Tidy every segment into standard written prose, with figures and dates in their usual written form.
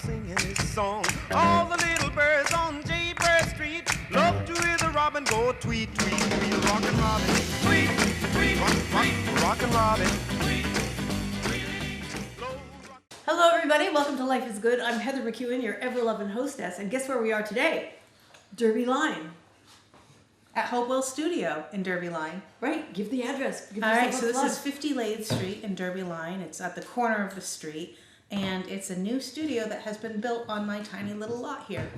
singing his song. All the little birds on Jaybird Street love to hear the robin go tweet, tweet, tweet. Rockin' Robin, tweet, tweet, rockin' Robin, tweet, tweet. Hello everybody, welcome to Life is Good. I'm Heather Mckeown, your ever-loving hostess, and guess where we are today? Derby Line. At Hopewell Studio in Derby Line. Right, give the address. Give All right, yourself so a this plug. is 50 Lathe Street in Derby Line. It's at the corner of the street, and it's a new studio that has been built on my tiny little lot here.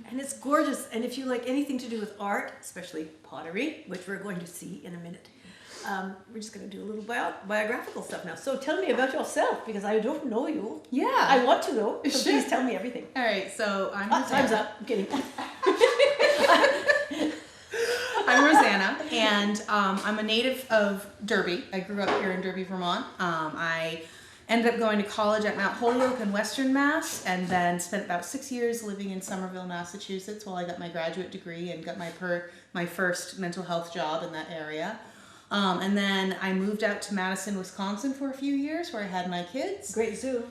And it's gorgeous, and if you like anything to do with art, especially pottery, which we're going to see in a minute, we're just going to do a little biographical stuff now. So tell me about yourself, because I don't know you. Yeah. I want to know, so Sure. please tell me everything. All right, so I'm Time's RoseAnna. up. I'm kidding. I'm RoseAnna, and I'm a native of Derby. I grew up here in Derby, Vermont. I ended up going to college at Mount Holyoke in Western Mass, and then spent about 6 years living in Somerville, Massachusetts, while I got my graduate degree and got my first mental health job in that area. And then I moved out to Madison, Wisconsin for a few years, where I had my kids. Great zoo.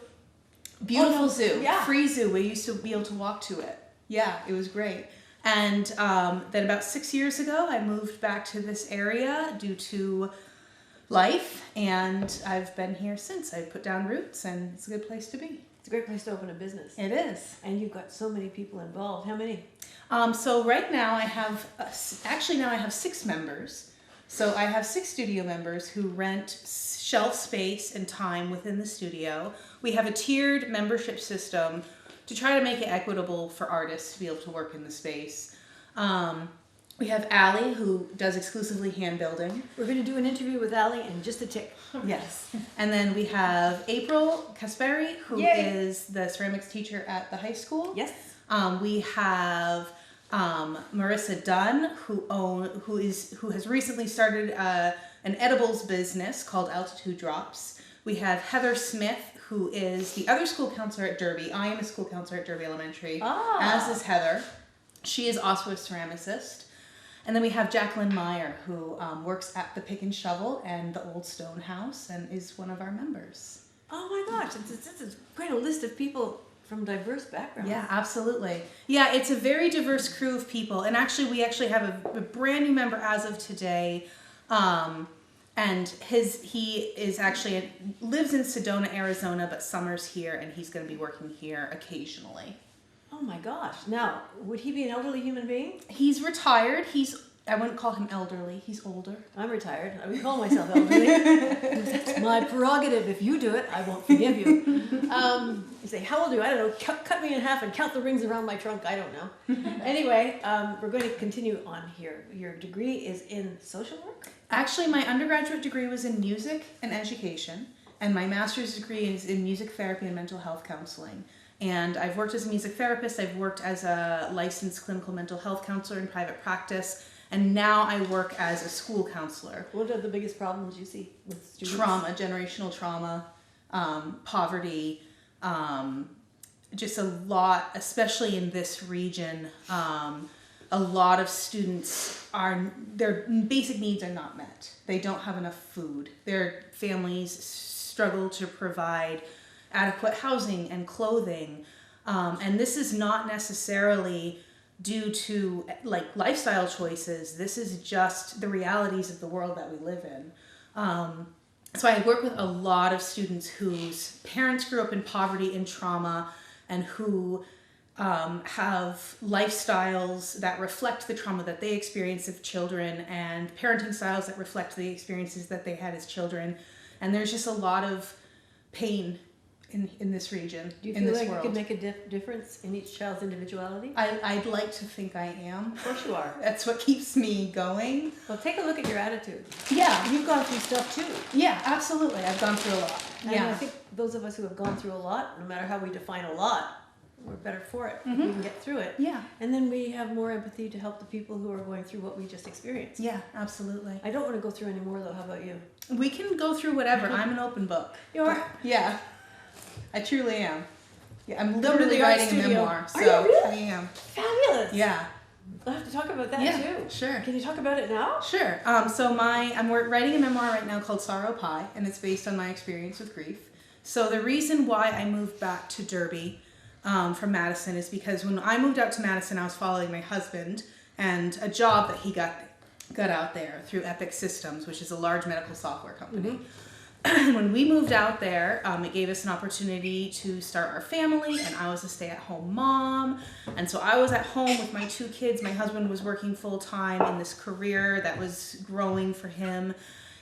Beautiful Oh, no. zoo, Yeah. Free zoo. We used to be able to walk to it. Yeah, it was great. And then about 6 years ago, I moved back to this area due to life, and I've been here since. I put down roots, and it's a good place to be. It's a great place to open a business. It is. And you've got so many people involved. How many? So right now I have, actually now I have 6 members. So I have 6 studio members who rent shelf space and time within the studio. We have a tiered membership system to try to make it equitable for artists to be able to work in the space. We have Allie, who does exclusively hand building. We're going to do an interview with Allie in just a tick. Yes. And then we have April Kasperi, who Yay. is the ceramics teacher at the high school. Yes. We have Marissa Dunn, who has recently started an edibles business called Altitude Drops. We have Heather Smith, who is the other school counselor at Derby. I am a school counselor at Derby Elementary, as is Heather. She is also a ceramicist. And then we have Jacqueline Meyer, who works at the Pick and Shovel and the Old Stone House and is one of our members. Oh my gosh, it's quite a list of people from diverse backgrounds. Yeah, absolutely. Yeah, it's a very diverse crew of people. And actually, we have a brand new member as of today. And he is actually lives in Sedona, Arizona, but summers here, and he's going to be working here occasionally. Oh my gosh. Now, would he be an elderly human being? He's retired. I wouldn't call him elderly. He's older. I'm retired. I would call myself elderly. That's my prerogative. If you do it, I won't forgive you. You say, how old are you? I don't know. Cut me in half and count the rings around my trunk. I don't know. Anyway, we're going to continue on here. Your degree is in social work? Actually, my undergraduate degree was in music and education, and my master's degree is in music therapy and mental health counseling. And I've worked as a music therapist, I've worked as a licensed clinical mental health counselor in private practice, and now I work as a school counselor. What are the biggest problems you see with students? Trauma, generational trauma, poverty, just a lot, especially in this region. A lot of students their basic needs are not met. They don't have enough food. Their families struggle to provide adequate housing and clothing. And this is not necessarily due to like lifestyle choices. This is just the realities of the world that we live in. So I work with a lot of students whose parents grew up in poverty and trauma, and who have lifestyles that reflect the trauma that they experience as children, and parenting styles that reflect the experiences that they had as children. And there's just a lot of pain in this region, Do you in feel this like world. you could make a difference in each child's individuality? I'd like to think I am. Of course you are. That's what keeps me going. Well, take a look at your attitude. Yeah, You've gone through stuff too. yeah, absolutely. I've gone through a lot. And Yeah. I think those of us who have gone through a lot, no matter how we define a lot, we're better for it. Mhm. We can get through it. Yeah. And then we have more empathy to help the people who are going through what we just experienced. Yeah, absolutely. I don't want to go through any more though. How about you? We can go through whatever. I'm an open book. You are? Yeah, I truly am. Yeah, I'm Come to literally the art writing a studio. memoir. Are So you really? I am. Fabulous. Yeah. We'll have to talk about that Yeah, too. sure. Can you talk about it now? Sure. So I'm writing a memoir right now called Sorrow Pie, and it's based on my experience with grief. So the reason why I moved back to Derby from Madison is because when I moved out to Madison, I was following my husband and a job that he got out there through Epic Systems, which is a large medical software company. When we moved out there, it gave us an opportunity to start our family, and I was a stay-at-home mom. And so I was at home with my 2 kids. My husband was working full-time in this career that was growing for him.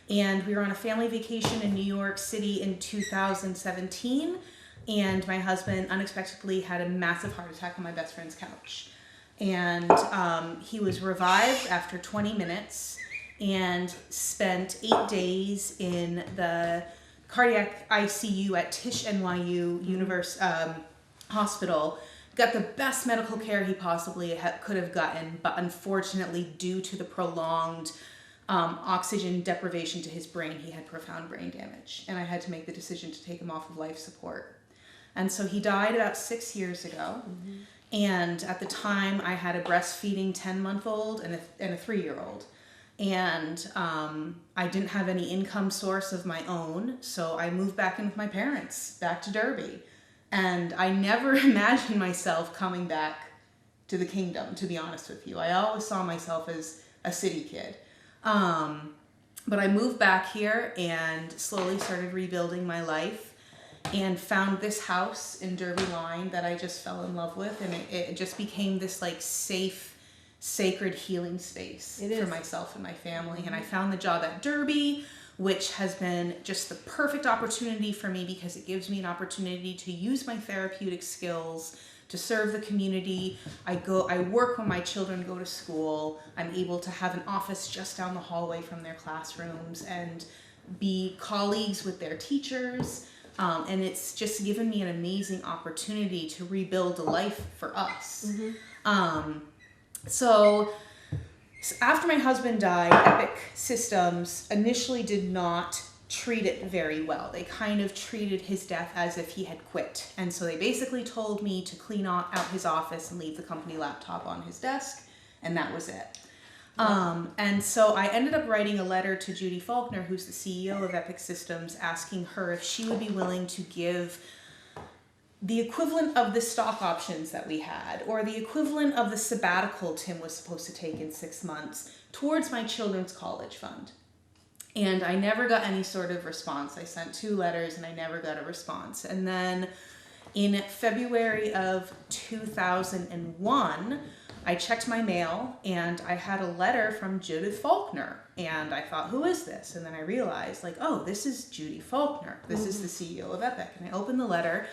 And we were on a family vacation in New York City in 2017. And my husband unexpectedly had a massive heart attack on my best friend's couch. And he was revived after 20 minutes and spent 8 days in the cardiac ICU at Tisch NYU Hospital. Got the best medical care he possibly could have gotten, but unfortunately, due to the prolonged oxygen deprivation to his brain, he had profound brain damage, and I had to make the decision to take him off of life support. And so he died about 6 years ago. And at the time, I had a breastfeeding 10-month-old and a 3-year-old. And I didn't have any income source of my own, so I moved back in with my parents, back to Derby. And I never imagined myself coming back to the kingdom, to be honest with you. I always saw myself as a city kid. But I moved back here and slowly started rebuilding my life and found this house in Derby Line that I just fell in love with. And it just became this like safe, sacred healing space for myself and my family. And I found the job at Derby, which has been just the perfect opportunity for me because it gives me an opportunity to use my therapeutic skills to serve the community. I work when my children go to school. I'm able to have an office just down the hallway from their classrooms and be colleagues with their teachers. And it's just given me an amazing opportunity to rebuild a life for us. So after my husband died, Epic Systems initially did not treat it very well. They kind of treated his death as if he had quit. And so they basically told me to clean out his office and leave the company laptop on his desk, and that was it. And so I ended up writing a letter to Judy Faulkner, who's the CEO of Epic Systems, asking her if she would be willing to give the equivalent of the stock options that we had, or the equivalent of the sabbatical Tim was supposed to take in 6 months, towards my children's college fund. And I never got any sort of response. I sent 2 letters and I never got a response. And then in February of 2001, I checked my mail and I had a letter from Judith Faulkner. And I thought, who is this? And then I realized, like, oh, this is Judy Faulkner. This is the CEO of Epic. And I opened the letter,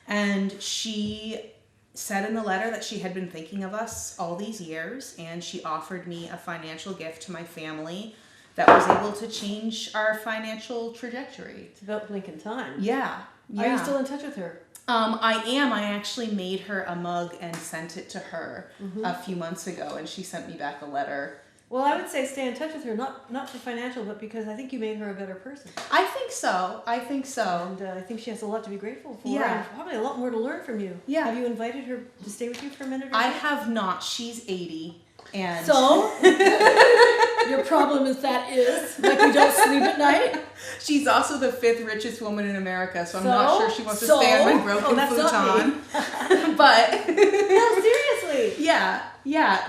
and she said in the letter that she had been thinking of us all these years, and she offered me a financial gift to my family that was able to change our financial trajectory. It's about blinking time. Yeah. Are you still in touch with her? I am. I actually made her a mug and sent it to her a few months ago, and she sent me back a letter. Well, I would say stay in touch with her, not for financial, but because I think you made her a better person. I think so. And I think she has a lot to be grateful for. Yeah. And probably a lot more to learn from you. Yeah. Have you invited her to stay with you for a minute or two? I have not. She's 80. And so, your problem is like you don't sleep at night? She's also the 5th richest woman in America, so I'm not sure she wants to stay on my broken futon. But no, seriously. Yeah.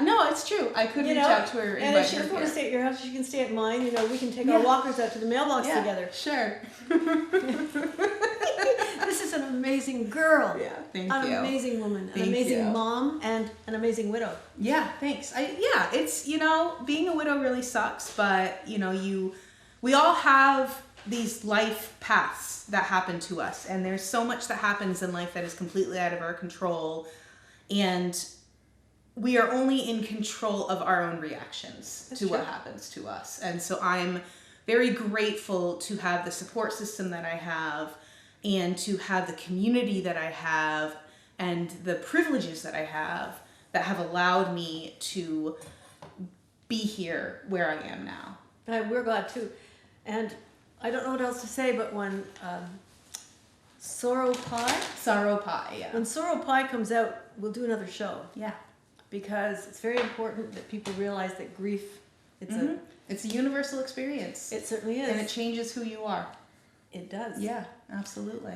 No, it's true. I could reach out to her. And if she doesn't want to stay at your house, she can stay at mine. We can take our walkers out to the mailbox together. Sure. This is an amazing girl. Yeah, thank you. An amazing woman, an amazing mom, and an amazing widow. Yeah, thanks. It's, being a widow really sucks, but, we all have these life paths that happen to us, and there's so much that happens in life that is completely out of our control, and we are only in control of our own reactions to what happens to us. And so I'm very grateful to have the support system that I have, and to have the community that I have, and the privileges that I have that have allowed me to be here where I am now. We're glad too. And I don't know what else to say, but when Sorrow Pie, yeah. When Sorrow Pie comes out, we'll do another show. Yeah. Because it's very important that people realize that grief, it's a universal experience. It certainly is. And it changes who you are. It does. Yeah, absolutely.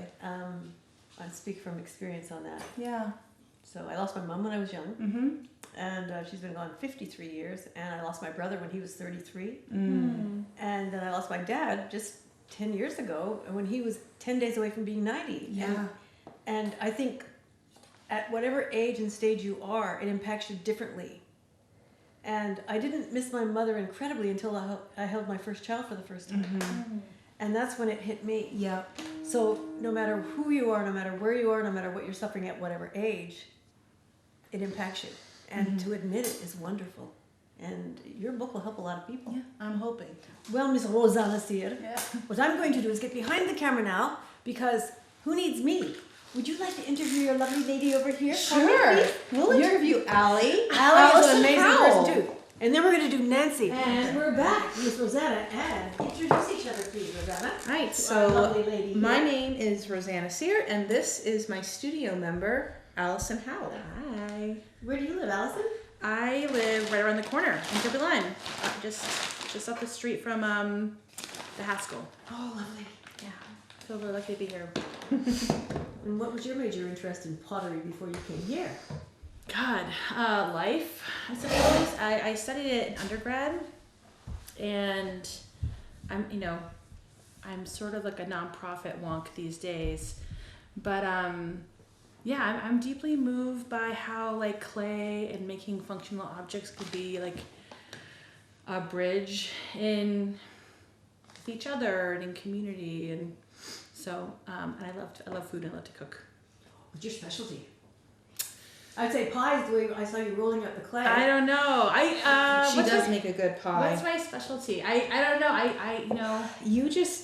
I speak from experience on that. Yeah. So I lost my mom when I was young, Mm-hmm. and she's been gone 53 years. And I lost my brother when he was 33, Mm. and then I lost my dad just 10 years ago when he was 10 days away from being 90. Yeah. And I think at whatever age and stage you are, it impacts you differently. And I didn't miss my mother incredibly until I held my first child for the first time. Mm-hmm. And that's when it hit me. Yeah. So no matter who you are, no matter where you are, no matter what you're suffering at whatever age, it impacts you. And to admit it is wonderful. And your book will help a lot of people. Yeah, I'm hoping. Well, Miss RoseAnna Cyr, Yeah. what I'm going to do is get behind the camera now, because who needs me? Would you like to interview your lovely lady over here? Sure. We'll interview Allie. Allie is an amazing Howell. person too. And then we're going to do Nancy. And we're back, Miss RoseAnna, and introduce each other, please, RoseAnna. Right, Our so lovely lady my here. name is RoseAnna Cyr, and this is my studio member, Allison Howell. Hi. Where do you live, Allison? I live right around the corner in Kirby Line, just up the street from the Haskell. Oh, lovely. Yeah, feel really lucky to be here. And what was your major interest in pottery before you came here? God, life, I suppose. I studied it in undergrad, and I'm sort of like a nonprofit wonk these days, but yeah, I'm deeply moved by how like clay and making functional objects could be like a bridge in with each other and in community, and so and I love food and I love to cook. What's your specialty? I'd say pie is the way I saw you rolling up the clay. I don't know. She does make a good pie. What's my specialty? I don't know. I you know.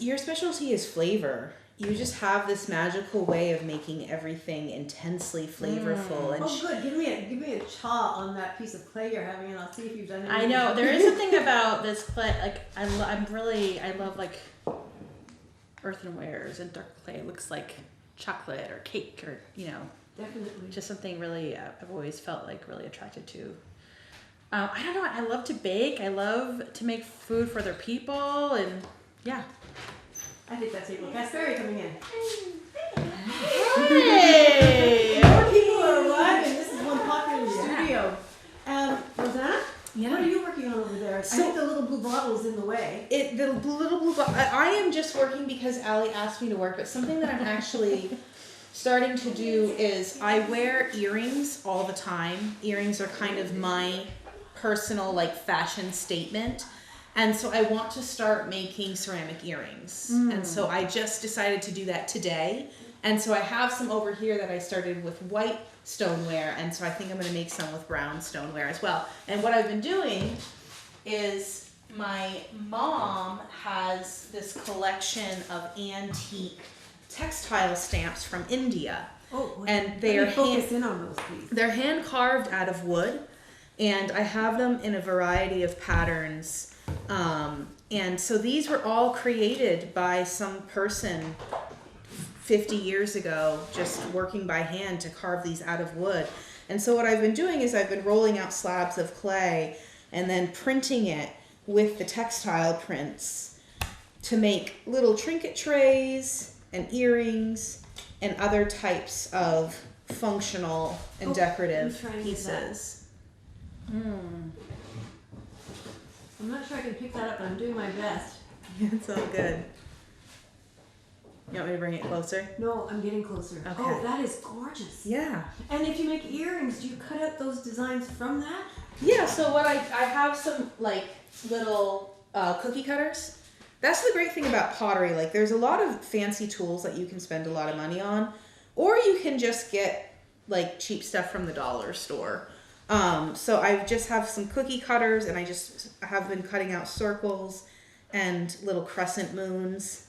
Your specialty is flavor. You just have this magical way of making everything intensely flavorful and Oh, good. Give me a chaw on that piece of clay you're having, and I'll see if you've done anything. I know there is something about this clay. Like I love like earthenwares and dark clay. It looks like chocolate or cake or Definitely. just something really I've always felt like really attracted to. I don't know. I love to bake. I love to make food for other people, and yeah. I think that's April Casperry coming in. Hey! More people are arriving. This is one popular studio. RoseAnna? Yeah. What are you working on over there? I think the little blue bottle is in the way. the little blue bottle. I am just working because Allie asked me to work, but something that I'm actually starting to do is I wear earrings all the time. Earrings are kind of my personal like fashion statement. And so I want to start making ceramic earrings. And so I just decided to do that today. And so I have some over here that I started with white stoneware. And so I think I'm going to make some with brown stoneware as well. And what I've been doing is my mom has this collection of antique textile stamps from India. Oh, And they are focus in on those, please. they're hand carved out of wood, and I have them in a variety of patterns. And so these were all created by some person 50 years ago, just working by hand to carve these out of wood. And so what I've been doing is I've been rolling out slabs of clay and then printing it with the textile prints to make little trinket trays and earrings and other types of functional and decorative I'm trying to get that. pieces. I'm not sure I can pick that up, but I'm doing my best. It's all good. You want me to bring it closer? No, I'm getting closer. Okay. Oh, that is gorgeous. Yeah. And if you make earrings, do you cut out those designs from that? Yeah, so what I have some like little cookie cutters. That's the great thing about pottery. Like there's a lot of fancy tools that you can spend a lot of money on, or you can just get like cheap stuff from the dollar store. So I just have some cookie cutters, and I just have been cutting out circles and little crescent moons.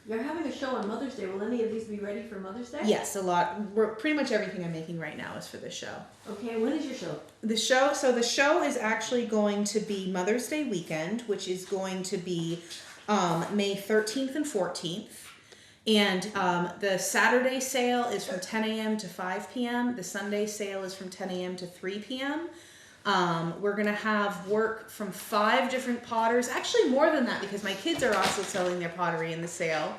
You're having a show on Mother's Day. Will any of these be ready for Mother's Day? Yes, a lot. Pretty much everything I'm making right now is for this show. Okay, when is your show? The show is actually going to be Mother's Day weekend, which is going to be May 13th and 14th. And the Saturday sale is from 10 a.m. to 5 p.m. The Sunday sale is from 10 a.m. to 3 p.m. We're going to have work from 5 different potters. Actually, more than that, because my kids are also selling their pottery in the sale.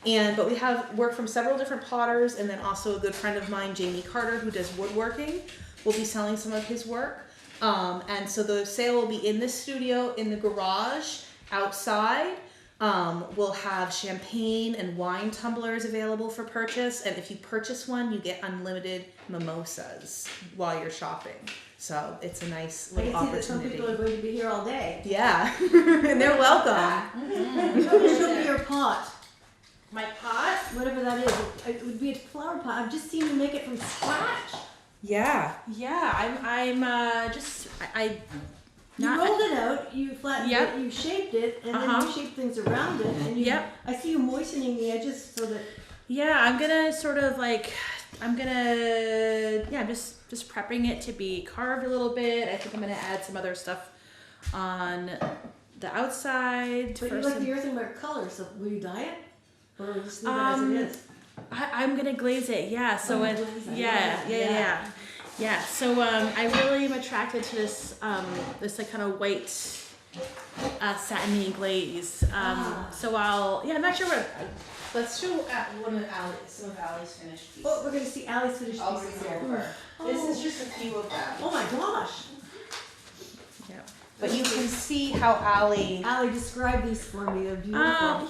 But we have work from several different potters, and then also a good friend of mine, Jamie Carter, who does woodworking, will be selling some of his work. And so the sale will be in the studio, in the garage, outside. We'll have champagne and wine tumblers available for purchase, and if you purchase one, you get unlimited mimosas while you're shopping. So it's a nice little I can see that some opportunity. people are going to be here all day. Yeah, and they're welcome. Show me your pot. My pot? Whatever that is. It would be a flower pot. I've just seen you make it from scratch. Yeah. You rolled it out, you flattened Yep. it, you shaped it, and then Uh-huh. you shaped things around it. And you, Yep. I see you moistening the edges so that. Yeah, I'm gonna sort of like, just prepping it to be carved a little bit. I think I'm gonna add some other stuff on the outside. But you for like some- the earthenware color, so will you dye it? Or just leave it as it is? I'm gonna glaze it, yeah. So Oh, it, glaze it. yeah. So I really am attracted to this this like kind of white satiny glaze. So I'm not sure what. Let's show one of some of Allie's finished pieces. Oh, we're going to see Allie's finished I'll pieces bring here. over. This is just a few of them. Oh my gosh. Yeah. But you can see how Allie. Allie, describe these for me. They're beautiful.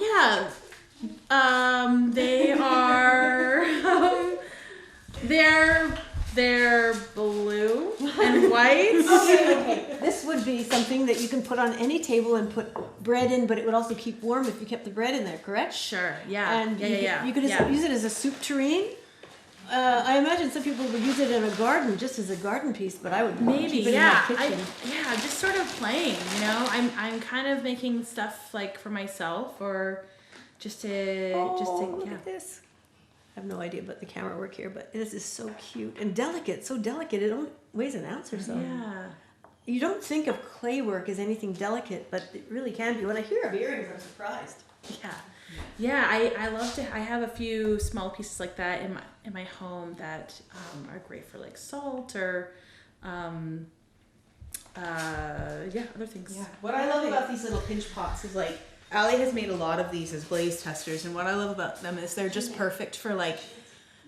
They are. They're blue and white. Okay. This would be something that you can put on any table and put bread in, but it would also keep warm if you kept the bread in there, correct? Sure. Yeah. And Yeah. you could use it as a soup tureen. I imagine some people would use it in a garden, just as a garden piece, but I would keep it in my kitchen. Just sort of playing. You know, I'm kind of making stuff like for myself or just to Look at this. I have no idea about the camera work here, but this is so cute and delicate. So delicate. It only weighs an ounce or so. Yeah. You don't think of clay work as anything delicate, but it really can be. When I hear of earrings, I'm surprised. Yeah. I love to. I have a few small pieces like that in my home that are great for like salt or other things. Yeah. What I love about these little pinch pots is like Allie has made a lot of these as glaze testers, and what I love about them is they're just perfect for like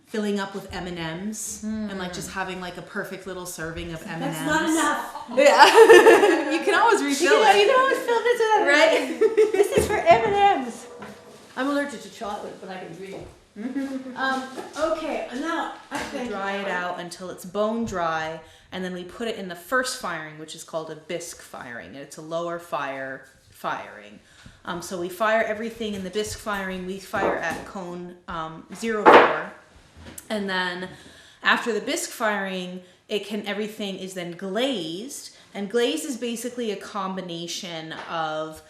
filling up with M&Ms and like just having like a perfect little serving of M&Ms. That's not enough. Yeah. You can always refill it. You can always fill this in. Right? This is for M&Ms. I'm allergic to chocolate, but I can drink. Okay, now I think Dry it out until it's bone dry, and then we put it in the first firing, which is called a bisque firing, and it's a lower firing. So we fire everything in the bisque firing. We fire at cone 0-4, and then after the bisque firing, everything is then glazed. And glaze is basically a combination of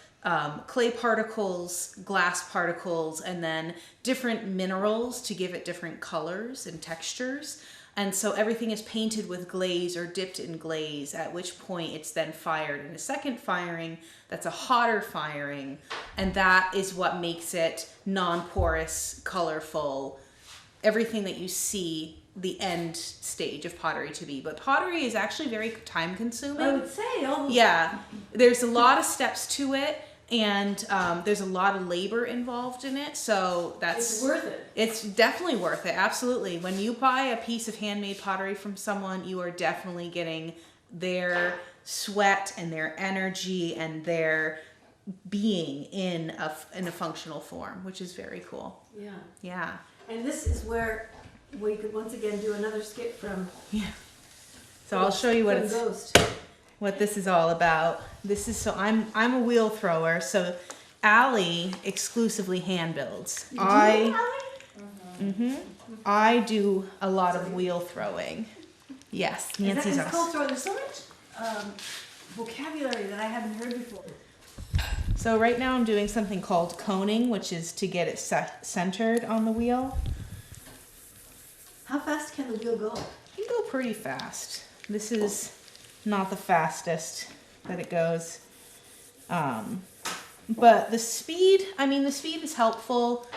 clay particles, glass particles, and then different minerals to give it different colors and textures. And so everything is painted with glaze or dipped in glaze, at which point it's then fired in a second firing that's a hotter firing, and that is what makes it non-porous, colorful, everything that you see the end stage of pottery to be. But pottery is actually very time consuming. I would say almost. Yeah, there's a lot of steps to it, and there's a lot of labor involved in it, so It's worth it. it's definitely worth it. Absolutely. When you buy a piece of handmade pottery from someone, you are definitely getting their sweat and their energy and their being in a functional form, which is very cool. Yeah. Yeah. And this is where we could once again do another skit from. So I'll show you from Ghost. what this is all about. This is I'm a wheel thrower, so Allie exclusively hand builds. I do a lot of wheel throwing. Yes, Nancy's It's called awesome. throwing. There's so much vocabulary that I haven't heard before. So right now I'm doing something called coning, which is to get it centered on the wheel. How fast can the wheel go? You can go pretty fast. This is not the fastest that it goes. But the speed is helpful.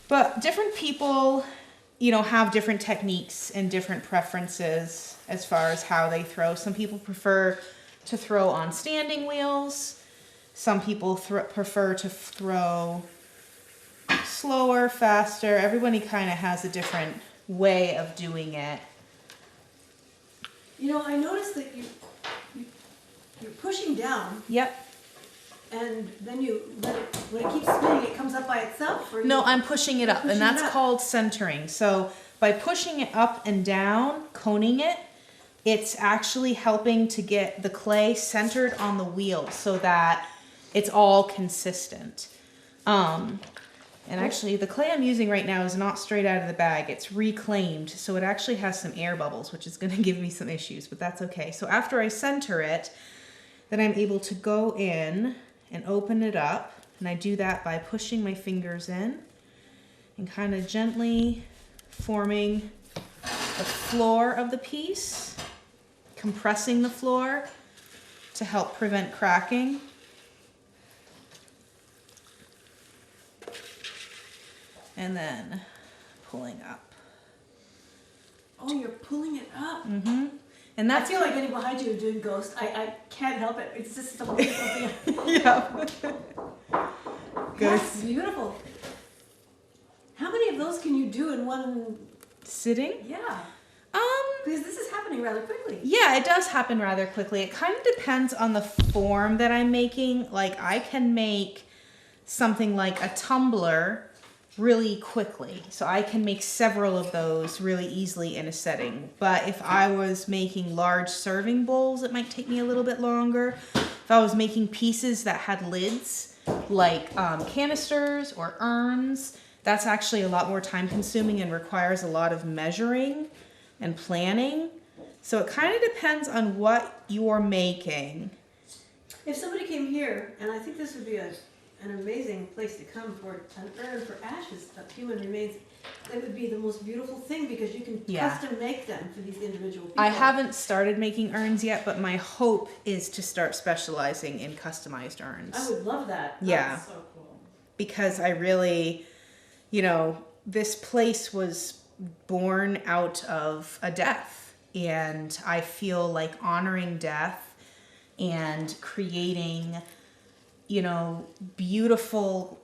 But different people, have different techniques and different preferences as far as how they throw. Some people prefer to throw on standing wheels. Some people prefer to throw slower, faster. Everybody kind of has a different way of doing it. You know, I noticed that you're pushing down, Yep. and then you let it, when it keeps spinning, it comes up by itself? Or No, you, I'm pushing it up, pushing and that's it up. called centering. So by pushing it up and down, coning it, it's actually helping to get the clay centered on the wheel so that it's all consistent. And actually, the clay I'm using right now is not straight out of the bag. It's reclaimed, so it actually has some air bubbles, which is going to give me some issues, but that's okay. So after I center it, then I'm able to go in and open it up, and I do that by pushing my fingers in and kind of gently forming the floor of the piece, compressing the floor to help prevent cracking. And then pulling up. oh, you're pulling it up. And I that's feel like getting behind you and doing ghost. I can't help it. It's just a wonderful thing. yeah. That's beautiful. How many of those can you do in one? Sitting. Yeah, because this is happening rather quickly. Yeah, it does happen rather quickly. It kind of depends on the form that I'm making. Like I can make something like a tumbler really quickly. So I can make several of those really easily in a setting. But if I was making large serving bowls, it might take me a little bit longer. If I was making pieces that had lids, like canisters or urns, that's actually a lot more time consuming and requires a lot of measuring and planning. So it kind of depends on what you're making. If somebody came here, and I think this would be an amazing place to come for an urn for ashes of human remains, it would be the most beautiful thing because you can Yeah. custom make them for these individual people. I haven't started making urns yet, but my hope is to start specializing in customized urns. I would love that. Yeah. That's so cool. Because I really, you know, this place was born out of a death, and I feel like honoring death and creating, you know, beautiful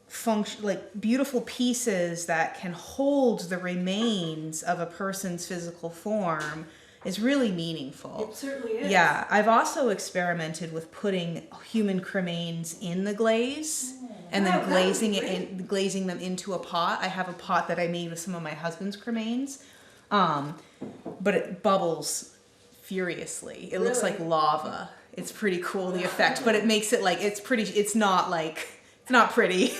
function, like beautiful pieces that can hold the remains of a person's physical form is really meaningful. It certainly is. Yeah, I've also experimented with putting human cremains in the glaze and Wow, then that glazing would be it in, glazing them into a pot. I have a pot that I made with some of my husband's cremains, but it bubbles furiously. It looks Really? like lava. It's pretty cool, the effect, but it makes it like it's pretty. It's not pretty,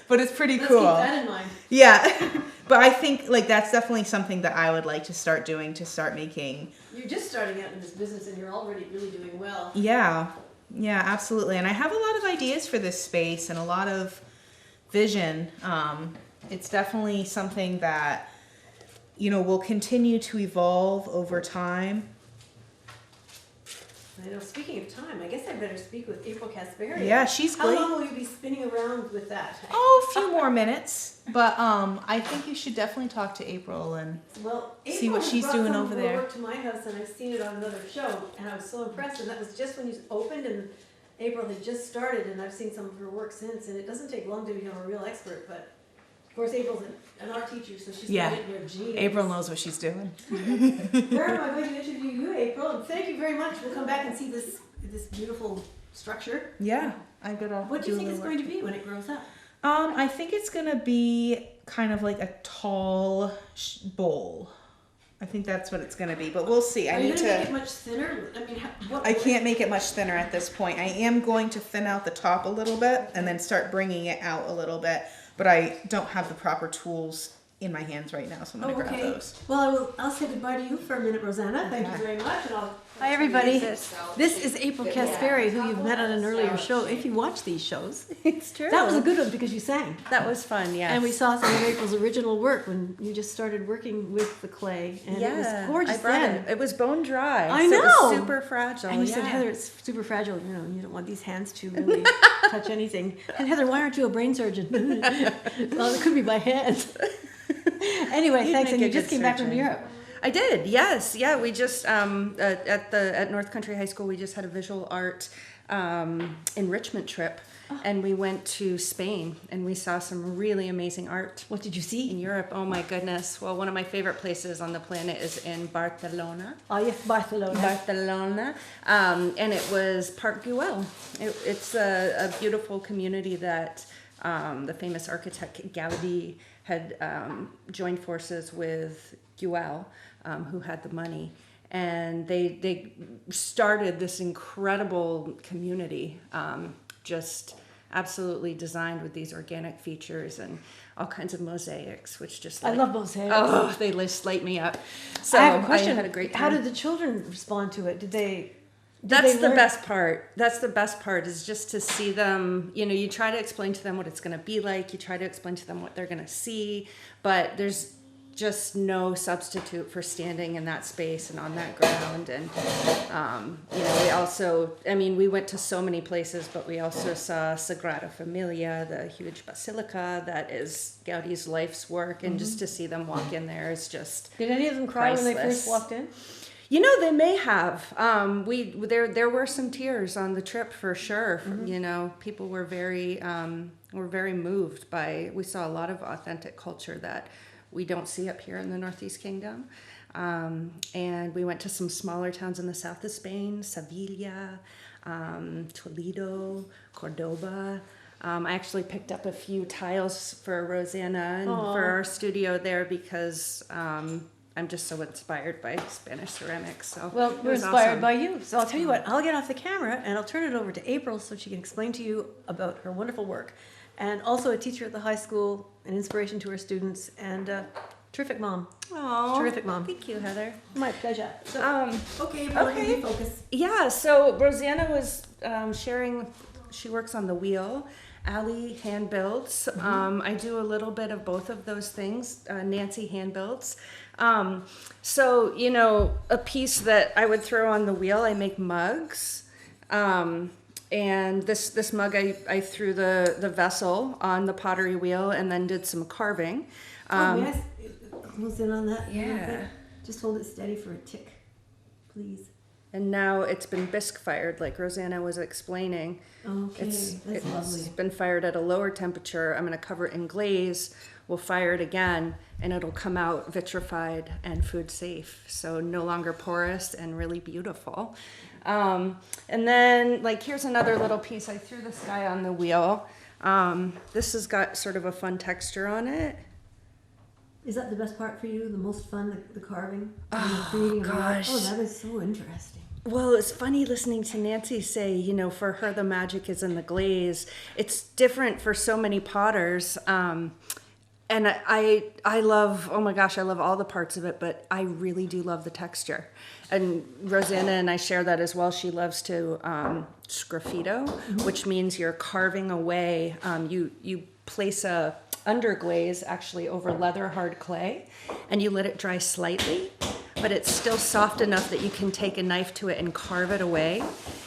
but it's pretty Let's cool. keep that in mind. Yeah, but I think like that's definitely something that I would like to start doing, to start making. You're just starting out in this business and you're already really doing well. Yeah, absolutely. And I have a lot of ideas for this space and a lot of vision. It's definitely something that, you know, will continue to evolve over time. I know, speaking of time, I guess I better speak with April Caspary. Yeah, she's How great. long will you be spinning around with that? Oh, a few more minutes, but I think you should definitely talk to April and Well, see what April she's brought doing some over of her there. work to my house, and I've seen it on another show, and I was so impressed. And that was just when you opened, and April had just started, and I've seen some of her work since. And it doesn't take long to become a real expert, but of course, April's an art teacher, so she's Yeah. got it in her genes. April knows what she's doing. Where am I going to interview you, April? And thank you very much. We'll come back and see this beautiful structure. Yeah, I'm gonna. What do you think it's going to be when it grows up? I think it's gonna be kind of like a tall bowl. I think that's what it's gonna be, but we'll see. Are you going to make it much thinner? I mean, what? I can't make it much thinner at this point. I am going to thin out the top a little bit and then start bringing it out a little bit, but I don't have the proper tools in my hands right now, so I'm gonna grab those. Well, I'll say goodbye to you for a minute, RoseAnna. Thank you very much, and I'll. Hi, everybody. This is April Caspary, who you've met on an earlier show. If you watch these shows, It's true. that was a good one because you sang. That was fun, yes. And we saw some of April's original work when you just started working with the clay, and it was gorgeous I brought then. it. It was bone dry. I so know. It was super fragile. And you said, yeah. Heather, it's super fragile. You know, you don't want these hands to really touch anything. And Heather, why aren't you a brain surgeon? Well, it could be my hand. Anyway, You'd thanks. make And a you just good came back from surgeon. Europe. I did, yes, yeah. We just at North Country High School, we just had a visual art enrichment trip, and we went to Spain, and we saw some really amazing art. What did you see? In Europe, oh my goodness. Well, one of my favorite places on the planet is in Barcelona. Oh, yes, Barcelona. Barcelona, and it was Park Güell. It's a beautiful community that the famous architect Gaudi had joined forces with Güell, who had the money. And they started this incredible community, just absolutely designed with these organic features and all kinds of mosaics, which just I love mosaics. Oh, they just light me up. So I have a question. had a great time. How did the children respond to it? That's they the learn? best part. That's the best part is just to see them, you try to explain to them what it's going to be like. You try to explain to them what they're going to see, but there's just no substitute for standing in that space and on that ground. And, we also, we went to so many places, but we also saw Sagrada Familia, the huge basilica that is Gaudi's life's work. And just to see them walk in there is just Did any of them cry when they priceless. first walked in? They may have. There were some tears on the trip for sure. People were very moved by. We saw a lot of authentic culture that we don't see up here in the Northeast Kingdom. And we went to some smaller towns in the south of Spain, Sevilla, Toledo, Cordoba. I actually picked up a few tiles for RoseAnna and for our studio there because I'm just so inspired by Spanish ceramics. So Well, we're was inspired awesome. by you. So I'll tell you what, I'll get off the camera and I'll turn it over to April so she can explain to you about her wonderful work. And also a teacher at the high school, an inspiration to her students, and a terrific mom. Aw, Terrific mom. Thank you, Heather. My pleasure. So, Okay, Okay. focus. Yeah, so RoseAnna was sharing, she works on the wheel. Allie hand builds. I do a little bit of both of those things. Nancy hand builds. A piece that I would throw on the wheel, I make mugs. And this mug, I threw the vessel on the pottery wheel and then did some carving. may I close in on that? Yeah. Just hold it steady for a tick, please. And now it's been bisque fired, like RoseAnna was explaining. Okay, It's lovely. been fired at a lower temperature. I'm going to cover it in glaze. We'll fire it again, and it'll come out vitrified and food safe. So no longer porous and really beautiful. And then, here's another little piece. I threw this guy on the wheel. This has got sort of a fun texture on it. Is that the best part for you? The most fun, the carving? Oh, gosh. Oh, that is so interesting. Well, it's funny listening to Nancy say, for her, the magic is in the glaze. It's different for so many potters. And I love, oh my gosh, I love all the parts of it, but I really do love the texture. And RoseAnna and I share that as well. She loves to sgraffito, which means you're carving away. You place a underglaze actually over leather hard clay, and you let it dry slightly, but it's still soft enough that you can take a knife to it and carve it away.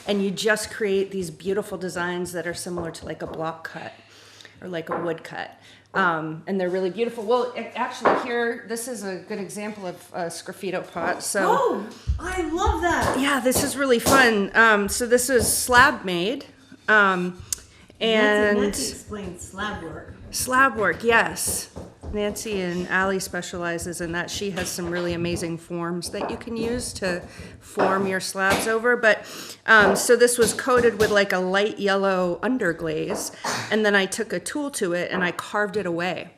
And you just create these beautiful designs that are similar to like a block cut or like a wood cut. And they're really beautiful. Well, actually here, this is a good example of a sgraffito pot. So, Oh, I love that. yeah, this is really fun. So this is slab made. And Nancy explained slab work. slab work, yes. Nancy and Allie specializes in that. She has some really amazing forms that you can use to form your slabs over. But so this was coated with like a light yellow underglaze, and then I took a tool to it and I carved it away.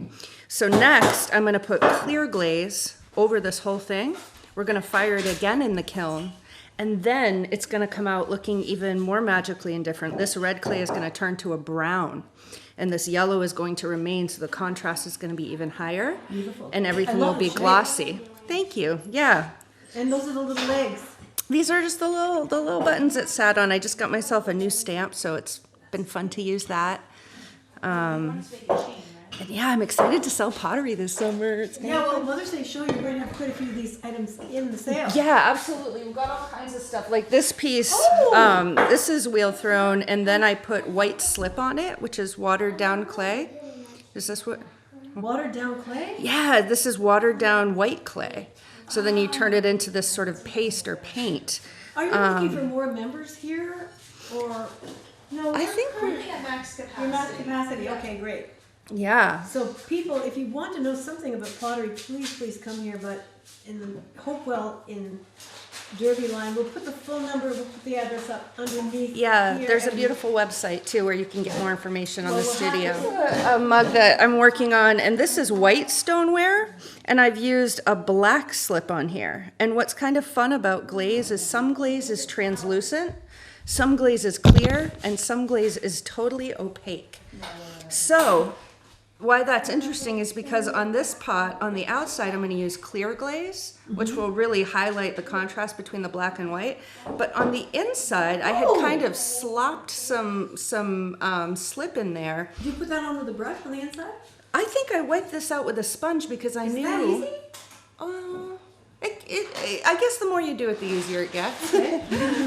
So next, I'm going to put clear glaze over this whole thing. We're going to fire it again in the kiln, and then it's going to come out looking even more magically and different. This red clay is going to turn to a brown, and this yellow is going to remain, so the contrast is going to be even higher. Beautiful. And everything I will love be the shape. glossy. Thank you. Yeah. And those are the little legs. These are just the little buttons it sat on. I just got myself a new stamp, so it's been fun to use that. And yeah, I'm excited to sell pottery this summer. It's Yeah, well, Mother's Day show, you're going to have quite a few of these items in the sale. Yeah, absolutely. We've got all kinds of stuff. Like this piece, Oh! this is wheel thrown, and then I put white slip on it, which is watered down clay. Is this what? Watered down clay? Yeah, this is watered down white clay. So then you turn it into this sort of paste or paint. Are you looking for more members here? or no? I think we're, Currently at max capacity. You're max capacity. Okay, great. yeah. So people, if you want to know something about pottery, please come here. But in the Hopewell in Derby line, we'll put the phone number, we'll put the address up underneath. Yeah, here, there's a and- beautiful website too where you can get more information on Well, the we'll have studio. to- A mug that I'm working on, and this is white stoneware, and I've used a black slip on here. And what's kind of fun about glaze is some glaze is translucent, some glaze is clear, and some glaze is totally opaque. So, why that's interesting is because on this pot, on the outside, I'm going to use clear glaze, which will really highlight the contrast between the black and white. But on the inside, I had kind of slopped some slip in there. Did you put that on with the brush on the inside? I think I wiped this out with a sponge because I knew. That easy? I guess the more you do it, the easier it gets.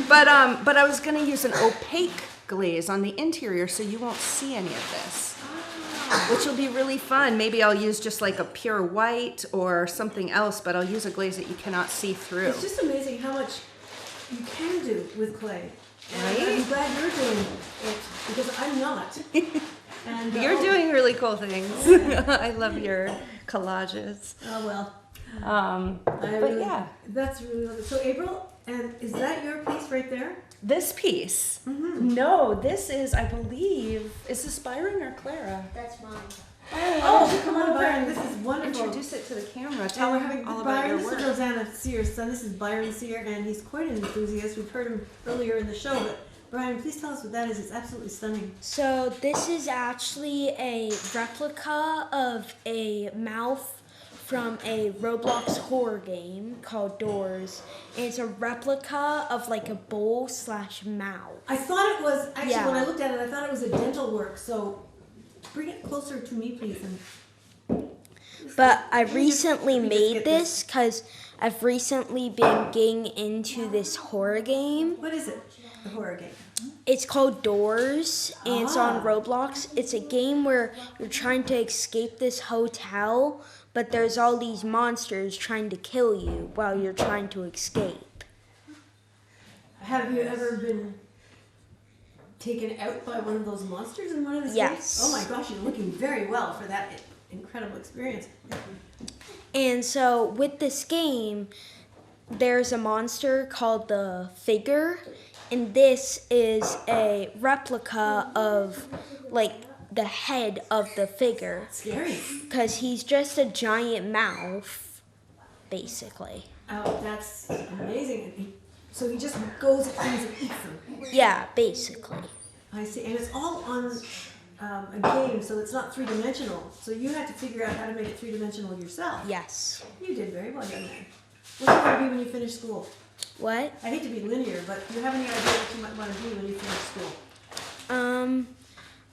but I was going to use an opaque glaze on the interior, so you won't see any of this. Which will be really fun. Maybe I'll use just like a pure white or something else, but I'll use a glaze that you cannot see through. It's just amazing how much you can do with clay. And Right? I'm glad you're doing it because I'm not. And You're doing really cool things. I love your collages. Oh well. But yeah, That's really lovely. So April, and is that your piece right there? this piece. No, this is, I believe, is this Byron or Clara? That's mine. Oh, come on, Byron. This is wonderful. Introduce it to the camera. And Tell we're them having all about Byron, your this work. is RoseAnna Cyr's son. This is Byron Cyr, and he's quite an enthusiast. We've heard him earlier in the show, but Brian, please tell us what that is. It's absolutely stunning. So this is actually a replica of a mouth from a Roblox horror game called Doors. And it's a replica of like a bowl / mouth. I thought it was, actually, Yeah. when I looked at it, I thought it was a dental work. So bring it closer to me, please. And But I Let me just recently get made this because I've recently been getting into this horror game. what is it? The horror game. It's called Doors, and it's on Ah. Roblox. It's a game where you're trying to escape this hotel, but there's all these monsters trying to kill you while you're trying to escape. Have you ever been taken out by one of those monsters in one of the games? Yes. Oh my gosh, you're looking very well for that incredible experience. And so with this game, there's a monster called the Figure, and this is a replica of like the head of the figure Scary. because he's just a giant mouth, basically. Oh, that's amazing. So he just goes at things and eats them. Yeah, basically. I see. And it's all on a game, so it's not three-dimensional. So you had to figure out how to make it three-dimensional yourself. Yes. You did very well, young man. What do you want to be when you finish school? What? I hate to be linear, but do you have any idea what you might want to be when you finish school?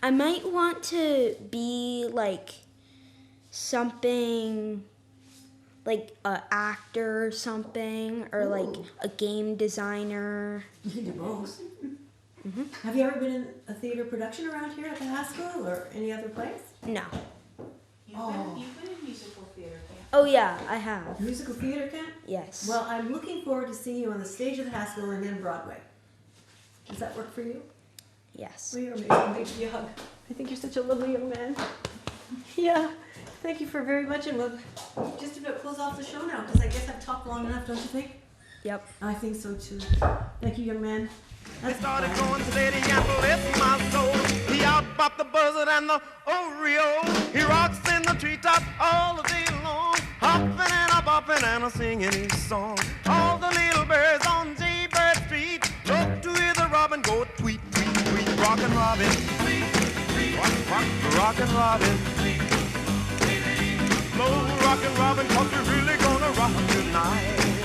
I might want to be like something like a actor or something, or like a game designer. You can do both. Have you ever been in a theater production around here at the high school or any other place? No. You've been in musical theater camp. Oh yeah, I have. Musical theater camp? Yes. Well, I'm looking forward to seeing you on the stage of the high school and then Broadway. Does that work for you? yes. Well, you're amazing. I'll give you a hug. I think you're such a lovely young man. Yeah. Thank you for very much, and we'll just about close off the show now, because I guess I've talked long enough, don't you think? Yep. I think so too. Thank you, young man. He started going steady and bless my soul. He out-popped the buzzard and the Oreo. He rocks in the treetop all the day long, hopping and a-bopping and a-singing his song. All the little birds on Jaybird Street love to hear the robin go tweet, tweet, tweet. Rockin' Robin, tweet, tweet, rock, rockin' Robin. Slow rockin' Robin, 'cause we're really gonna rock tonight.